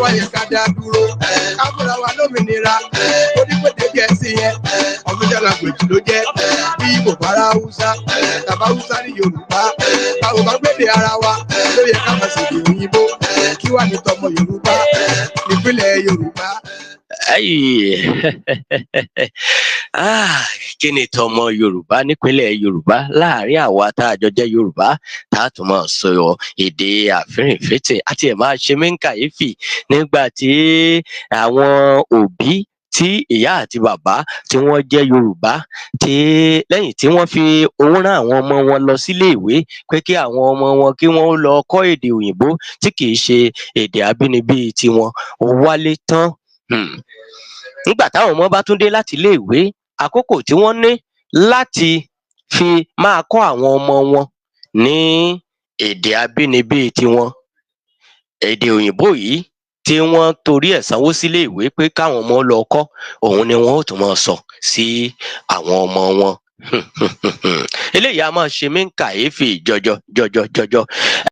wá yẹ ká dá dúró ká fúnra wa lómìnira onígbèdè Gẹ̀ẹ́sì yẹn official language ló jẹ́ bí Ìgbò bára Haúsá tàbá Haúsá ní Yorùbá báwo bá gbèdè ara wa ló yẹ ká máa ṣèdè òyìnbó kí wà ní tọmọ Yorùbá nípínlẹ̀ Yorùbá. Kí ni tọmọ Yorùbá nípínlẹ̀ Yorùbá láàrin àwa tá a jọ jẹ́ Yorùbá tá a tún máa sọ èdè àfírìnfètè àti ẹ̀ máa ṣe mí ń kàyéfì nígbà tí àwọn òbí tí ìyá àti bàbá tí wọ́n jẹ́ Yorùbá tí lẹ́yìn tí wọ́n fi owó rán àwọn ọmọ wọn lọ sílé ìwé pé kí àwọn ọmọ wọn kí wọ́n lọ kọ́ èdè òyìnbó tí kì í ṣe èdè abínibí tiwọn ó wálé tán. Nígbà táwọn ọmọ bá tún dé láti ilé ìwé àkókò tí wọ́n ní láti fi máa kọ́ àwọn ọmọ wọn ní èdè abínibí tiwọn èdè òyìnbó yìí tí wọ́n torí ẹ̀ sanwó sílé ìwé pé káwọn ọmọ lọ kọ́ òun ni wọ́n ó tún máa sọ sí àwọn ọmọ wọn. Eléyìí a máa ṣe mí ń kàyéfì jọjọ.